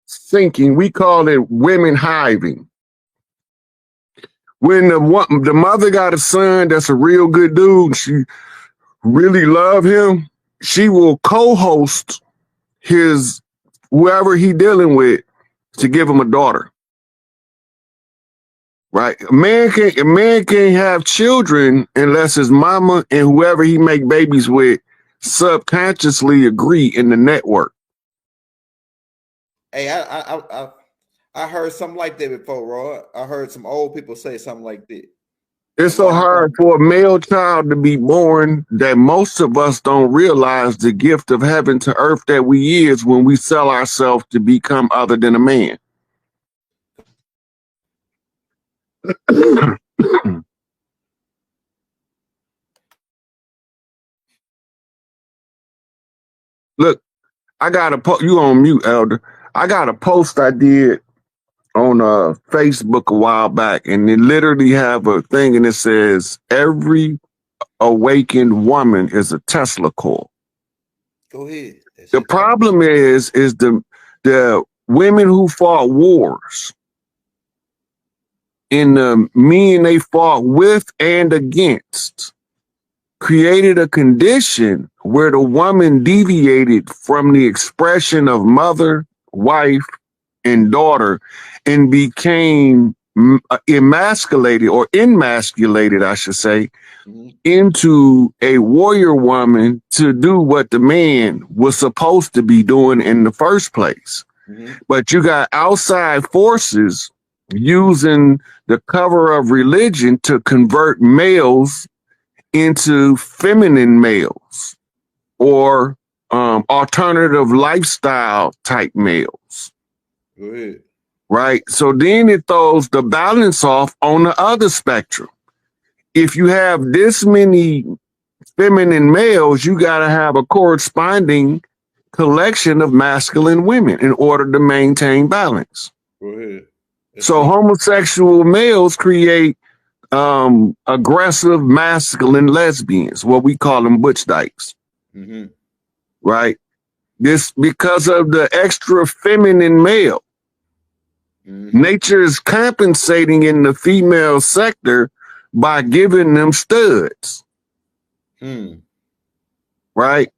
sinking. We call it women hiving. When the mother got a son that's a real good dude, she really love him, she will co-host his whoever he dealing with to give him a daughter. Right? A man can't have children unless his mama and whoever he make babies with subconsciously agree in the network. Hey, I heard something like that before, Roy. I heard some old people say something like that. It's so hard for a male child to be born that most of us don't realize the gift of heaven to earth that we is when we sell ourselves to become other than a man. Look, I got a you on mute, Elder. I got a post I did on Facebook a while back, and it literally have a thing, and it says every awakened woman is a Tesla coil. Go ahead. The problem is the women who fought wars and the men they fought with and against created a condition where the woman deviated from the expression of mother, wife, and daughter and became emasculated or emasculated, I should say, into a warrior woman to do what the man was supposed to be doing in the first place. But you got outside forces using the cover of religion to convert males into feminine males or alternative lifestyle type males. Go ahead. Right? So then it throws the balance off on the other spectrum. If you have this many feminine males, you got to have a corresponding collection of masculine women in order to maintain balance. Go ahead. So homosexual males create aggressive masculine lesbians, what we call them butch dykes. Right? This because of the extra feminine male. Nature is compensating in the female sector by giving them studs. Right?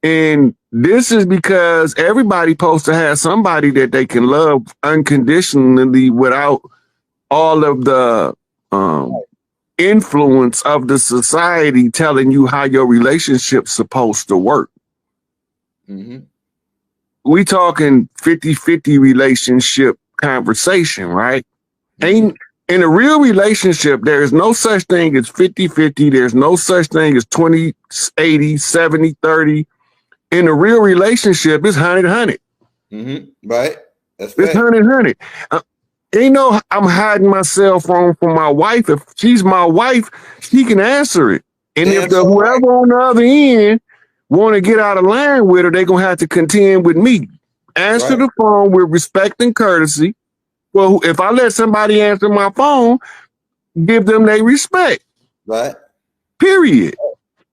And this is because everybody supposed to have somebody that they can love unconditionally without all of the influence of the society telling you how your relationship's supposed to work. We talking 50-50 relationship conversation, right? Ain't in a real relationship, there is no such thing as 50-50. There's no such thing as 20-80, 70-30. In a real relationship, it's 100-100. Right. That's it's 100-100. Ain't no I'm hiding my cell phone from my wife. If she's my wife, she can answer it. And if the whoever on the other end want to get out of line with her, they're going to have to contend with me. Answer the phone with respect and courtesy. Well, if I let somebody answer my phone, give them their respect. Right. Period.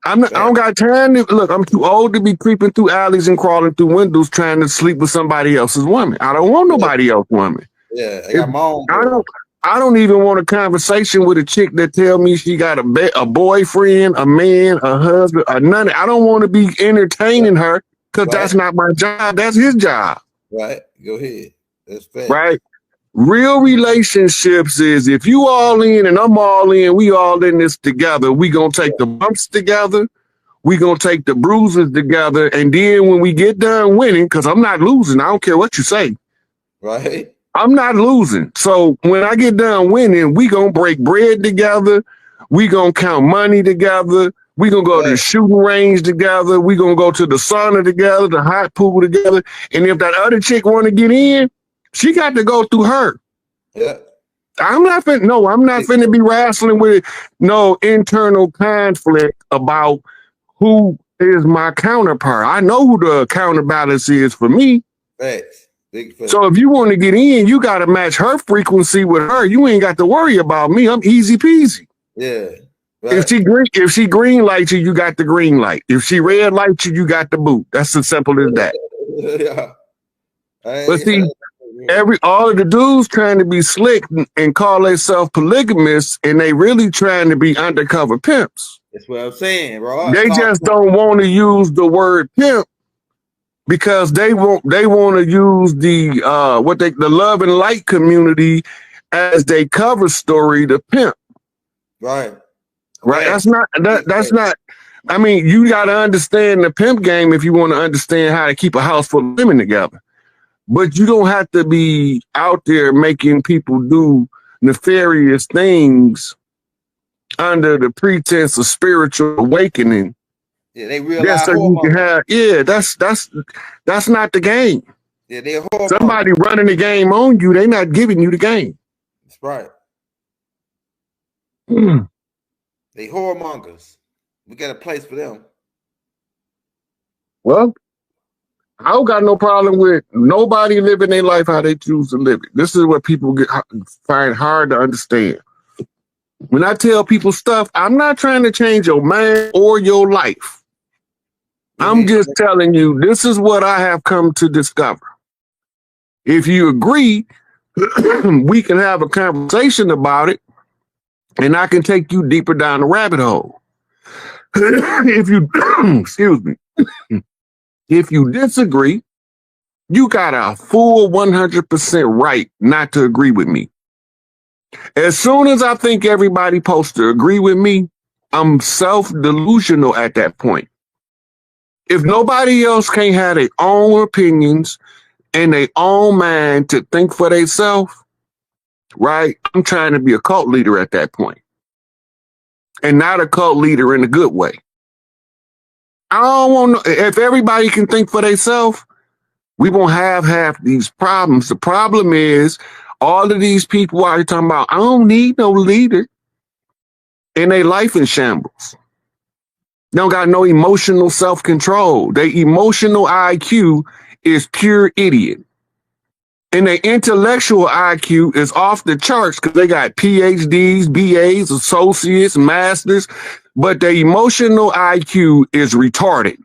I don't got time to look. I'm too old to be creeping through alleys and crawling through windows trying to sleep with somebody else's woman. I don't want nobody else's woman. Yeah, I got my own. I don't even want a conversation with a chick that tell me she got a boyfriend, a man, a husband, or none. I don't want to be entertaining her because that's not my job. That's his job. Right. Go ahead. That's fair. Right. Real relationships is if you all in and I'm all in, we all in this together. We gonna take the bumps together. We gonna take the bruises together. And then when we get done winning, because I'm not losing, I don't care what you say. Right. I'm not losing. So when I get done winning, we gonna break bread together. We gonna count money together. We gonna go to the shooting range together. We gonna go to the sauna together, the hot pool together. And if that other chick want to get in, she got to go through her. Yeah. I'm not finna be wrestling with no internal conflict about who is my counterpart. I know who the counterbalance is for me. Facts. Big facts. So if you want to get in, you got to match her frequency with her. You ain't got to worry about me. I'm easy peasy. Yeah. Right. If she green light you, you got the green light. If she red light you, you got the boot. That's as simple as that. Yeah. But see, all of the dudes trying to be slick and call themselves polygamists, and they really trying to be undercover pimps. That's what I'm saying, bro. They just don't want to use the word pimp because they want to use the the love and light community as they cover story to pimp. Right. Right. That's not. I mean, you got to understand the pimp game if you want to understand how to keep a house full of women together. But you don't have to be out there making people do nefarious things under the pretense of spiritual awakening. Yeah, they realize. That's not the game. Yeah, they're somebody running the game on you. They're not giving you the game. That's right. They whoremongers. We got a place for them. Well, I don't got no problem with nobody living their life how they choose to live it. This is what people find hard to understand. When I tell people stuff, I'm not trying to change your mind or your life. I'm just telling you, this is what I have come to discover. If you agree, we can have a conversation about it, and I can take you deeper down the rabbit hole. If you, excuse me, if you disagree, you got a full 100% right not to agree with me. As soon as I think everybody supposed to agree with me, I'm self-delusional at that point. If nobody else can't have their own opinions and their own mind to think for themselves, right? I'm trying to be a cult leader at that point. And not a cult leader in a good way. I don't want to, if everybody can think for themselves, we won't have half these problems. The problem is all of these people are talking about, I don't need no leader. And they life in shambles. They don't got no emotional self-control. Their emotional IQ is pure idiot. And their intellectual IQ is off the charts because they got PhDs, BAs, associates, masters, but their emotional IQ is retarded.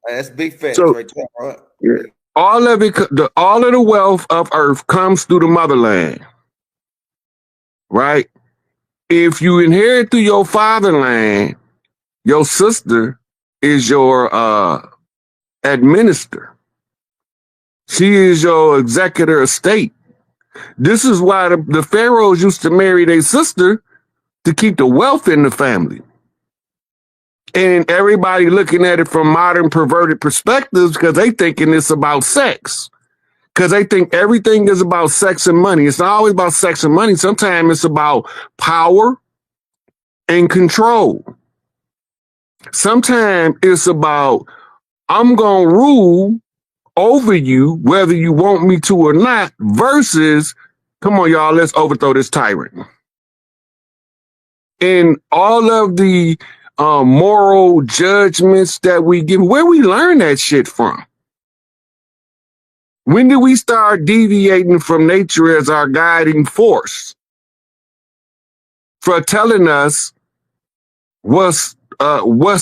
That's big facts right there. Right? Yeah. All of the wealth of earth comes through the motherland. Right? If you inherit through your fatherland, your sister is your administrator. She is your executor of state. This is why the pharaohs used to marry their sister to keep the wealth in the family. And everybody looking at it from modern perverted perspectives because they thinking it's about sex. Because they think everything is about sex and money. It's not always about sex and money. Sometimes it's about power and control. Sometimes it's about, I'm going to rule over you, whether you want me to or not, versus, come on, y'all, let's overthrow this tyrant. And all of the moral judgments that we give, where we learn that shit from? When did we start deviating from nature as our guiding force for telling us what's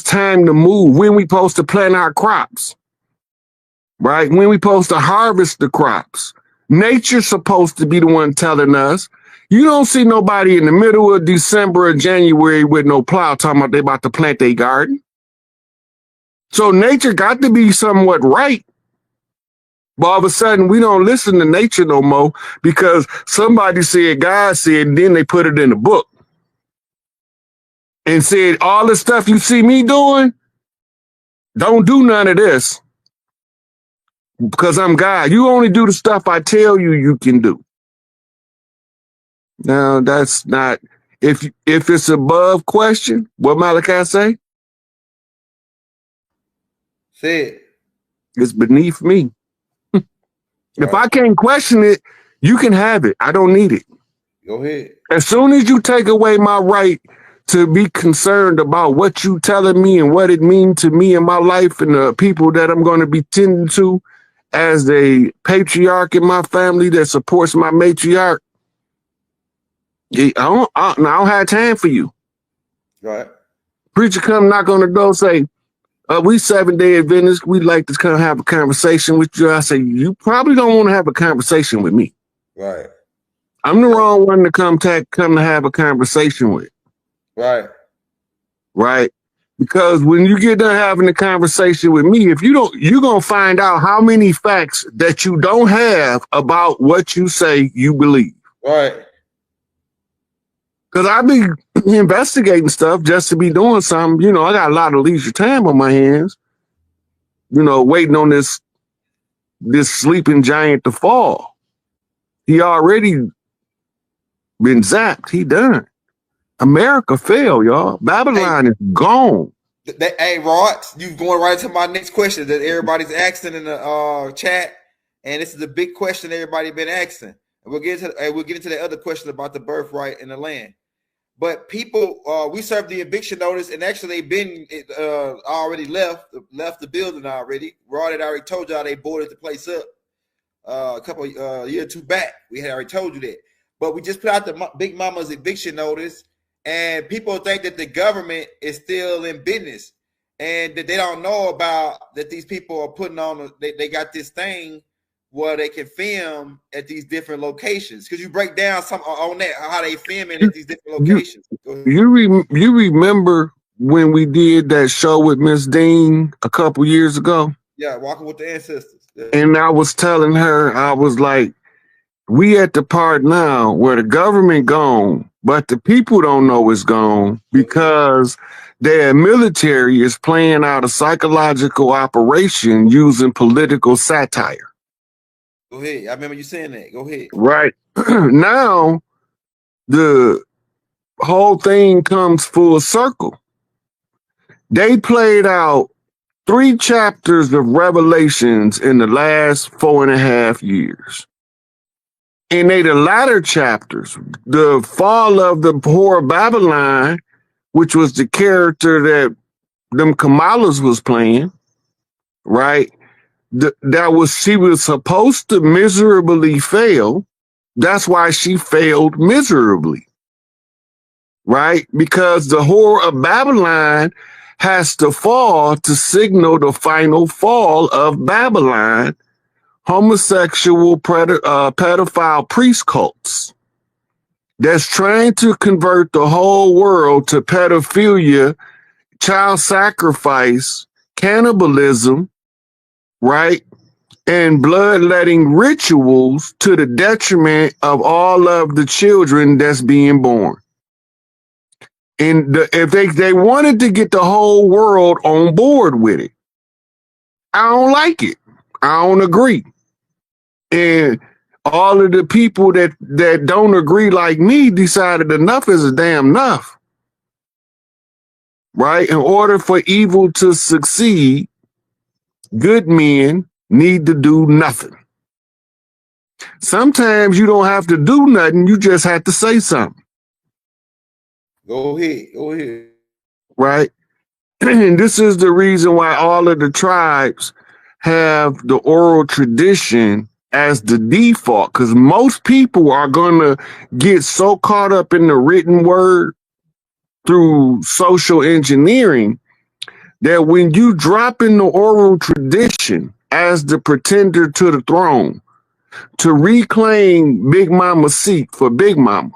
time to move, when we supposed to plant our crops, right? When we supposed to harvest the crops? Nature's supposed to be the one telling us. You don't see nobody in the middle of December or January with no plow talking about they about to plant their garden. So nature got to be somewhat right. But all of a sudden, we don't listen to nature no more because somebody said, God said, and then they put it in a book and said, all the stuff you see me doing, don't do none of this because I'm God. You only do the stuff I tell you you can do. Now, that's not, if it's above question, what Malachi say? Say it. It's beneath me. If I can't question it, you can have it. I don't need it. Go ahead. As soon as you take away my right to be concerned about what you telling me and what it means to me in my life and the people that I'm going to be tending to as a patriarch in my family that supports my matriarch, I don't have time for you. Right. Preacher come knock on the door, say, We 7-day Adventists. We'd like to kind of have a conversation with you. I say, you probably don't want to have a conversation with me. Right. I'm the wrong one to come to have a conversation with. Right. Right. Because when you get done having a conversation with me, if you don't, you're going to find out how many facts that you don't have about what you say you believe. Right. Because I be investigating stuff just to be doing something. You know, I got a lot of leisure time on my hands, you know, waiting on this sleeping giant to fall. He already been zapped. He done. America fell, y'all. Babylon is gone. Hey, Rod, you going right to my next question that everybody's asking in the chat, and this is a big question everybody been asking. And we'll get into the other question about the birthright in the land. But people, we served the eviction notice, and actually they've been already left the building already. Rod had already told y'all they boarded the place up a couple year or two back. We had already told you that. But we just put out the Big Mama's eviction notice, and people think that the government is still in business, and that they don't know about that these people are putting on. They got this thing where they can film at these different locations. Could you break down some on that, how they filming at these different locations? You remember when we did that show with Miss Dean a couple years ago? Yeah, Walking with the Ancestors. Yeah. And I was telling her, I was like, we at the part now where the government gone, but the people don't know it's gone because their military is playing out a psychological operation using political satire. Go ahead. I remember you saying that. Go ahead. Right. Now, the whole thing comes full circle. They played out 3 chapters of Revelations in the last 4.5 years. And they the latter chapters, the fall of the whore of Babylon, which was the character that them Kamalas was playing, right? She was supposed to miserably fail. That's why she failed miserably, right? Because the whore of Babylon has to fall to signal the final fall of Babylon, homosexual pedophile priest cults that's trying to convert the whole world to pedophilia, child sacrifice, cannibalism, right? And bloodletting rituals to the detriment of all of the children that's being born. And if they wanted to get the whole world on board with it, I don't like it. I don't agree. And all of the people that don't agree like me decided enough is a damn enough. Right? In order for evil to succeed, good men need to do nothing. Sometimes you don't have to do nothing. You just have to say something. Go ahead. Go ahead. Right? And this is the reason why all of the tribes have the oral tradition as the default, because most people are going to get so caught up in the written word through social engineering that when you drop in the oral tradition as the pretender to the throne to reclaim Big Mama's seat for Big Mama,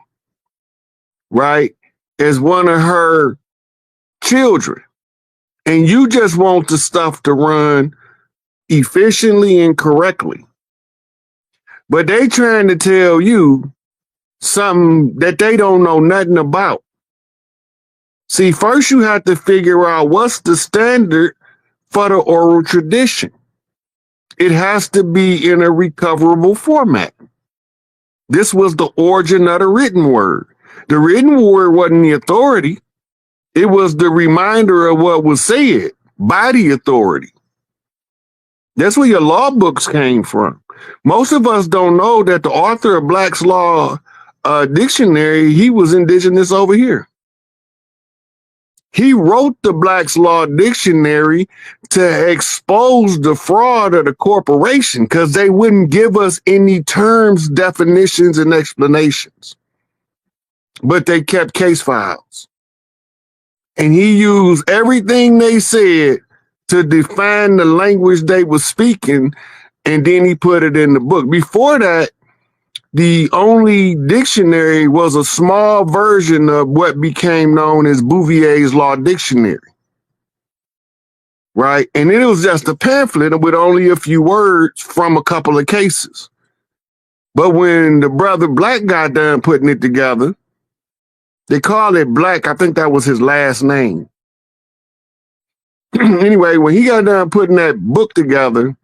right, as one of her children, and you just want the stuff to run efficiently and correctly, but they trying to tell you something that they don't know nothing about. See, first you have to figure out what's the standard for the oral tradition. It has to be in a recoverable format. This was the origin of the written word. The written word wasn't the authority. It was the reminder of what was said by the authority. That's where your law books came from. Most of us don't know that the author of Black's Law Dictionary, he was indigenous over here. He wrote the Black's Law Dictionary to expose the fraud of the corporation because they wouldn't give us any terms, definitions, and explanations. But they kept case files. And he used everything they said to define the language they were speaking, and then he put it in the book. Before that, the only dictionary was a small version of what became known as Bouvier's Law Dictionary. Right? And it was just a pamphlet with only a few words from a couple of cases. But when the brother Black got done putting it together, they called it Black. I think that was his last name. Anyway, when he got done putting that book together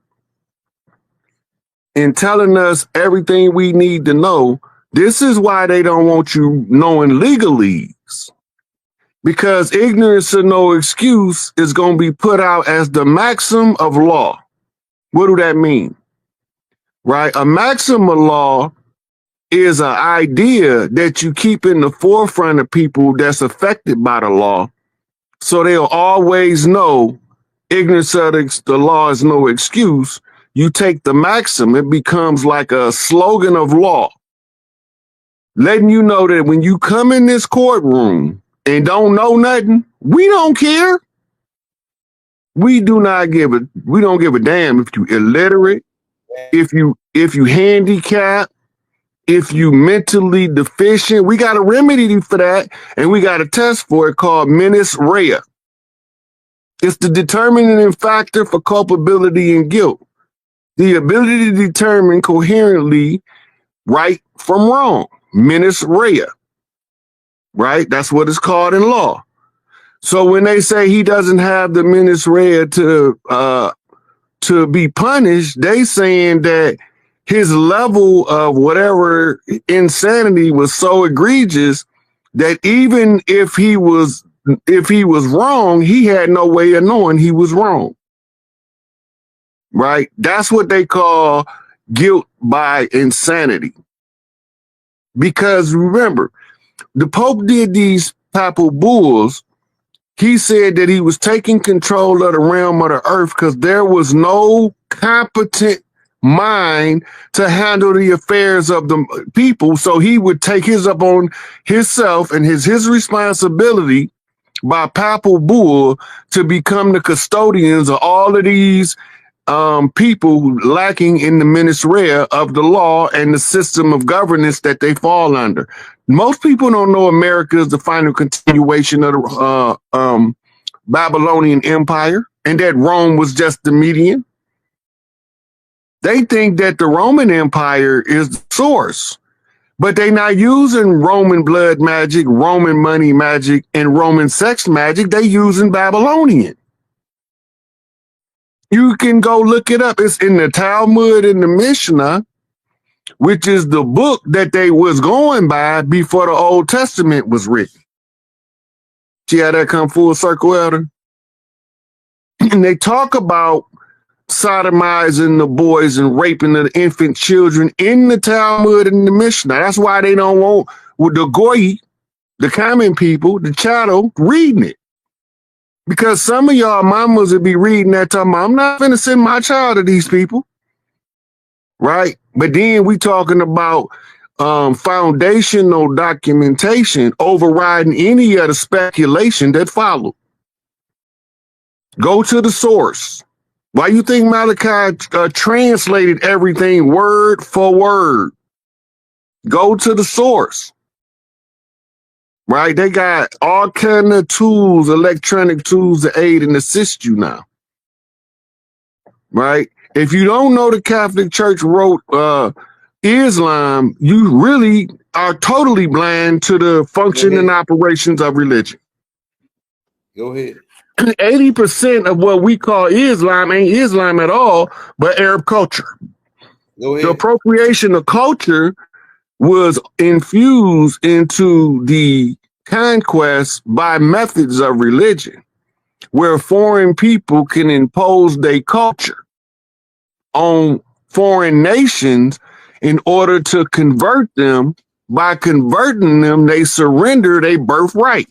and telling us everything we need to know, this is why they don't want you knowing legalese. Because ignorance of no excuse is going to be put out as the maxim of law. What do that mean? Right? A maxim of law is an idea that you keep in the forefront of people that's affected by the law, so they'll always know ignorance of the law is no excuse. You take the maxim, it becomes like a slogan of law, letting you know that when you come in this courtroom and don't know nothing, we don't care. We don't give a damn if you illiterate, if you handicapped, if you mentally deficient. We got a remedy for that, and we got a test for it called mens rea. It's the determining factor for culpability and guilt. The ability to determine coherently right from wrong. Mens rea. Right? That's what it's called in law. So when they say he doesn't have the mens rea to be punished, they saying that his level of whatever insanity was so egregious that even if he was wrong, he had no way of knowing he was wrong. Right? That's what they call guilt by insanity. Because remember, the Pope did these papal bulls. He said that he was taking control of the realm of the earth because there was no competent mind to handle the affairs of the people. So he would take his up on himself and his responsibility by papal bull to become the custodians of all of these people lacking in the mens rea of the law and the system of governance that they fall under. Most people don't know America is the final continuation of the Babylonian Empire and that Rome was just the median. They think that the Roman Empire is the source, but they're not using Roman blood magic, Roman money magic, and Roman sex magic. They're using Babylonian. You can go look it up. It's in the Talmud and the Mishnah, which is the book that they was going by before the Old Testament was written. See how that come full circle, Elder? And they talk about sodomizing the boys and raping the infant children in the Talmud and the Mishnah. That's why they don't want the goy, the common people, the chattel, reading it. Because some of y'all mamas would be reading that talking about, I'm not going to send my child to these people. Right? But then we talking about foundational documentation overriding any of the speculation that followed. Go to the source. Why you think Malachi translated everything word for word? Go to the source. Right? They got all kind of tools, electronic tools to aid and assist you now. Right? If you don't know the Catholic Church wrote Islam, you really are totally blind to the function and operations of religion. Go ahead. 80% of what we call Islam ain't Islam at all, but Arab culture. Go ahead. The appropriation of culture was infused into the conquest by methods of religion, where foreign people can impose their culture on foreign nations in order to convert them. By converting them, they surrender their birthright.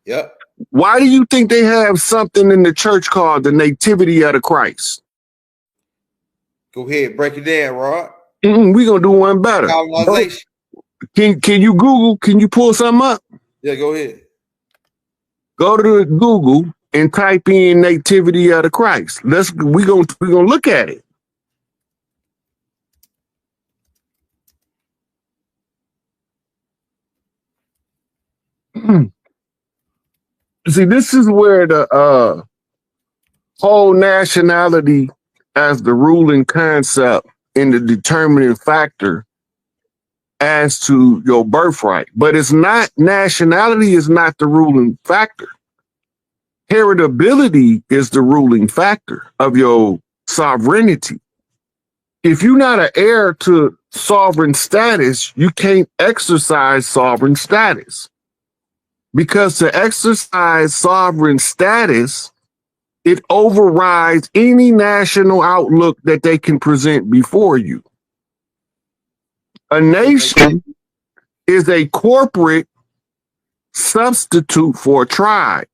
Yep. Why do you think they have something in the church called the Nativity of the Christ? Go ahead, break it down, Rod. We're gonna do one better. Colonization. Can you Google? Can you pull something up? Yeah, go ahead. Go to Google and type in nativity of the Christ. We're gonna look at it. See, this is where the whole nationality as the ruling concept and the determining factor as to your birthright. But it's not, nationality is not the ruling factor. Heritability is the ruling factor of your sovereignty. If you're not an heir to sovereign status, you can't exercise sovereign status. Because to exercise sovereign status, it overrides any national outlook that they can present before you. A nation is a corporate substitute for a tribe.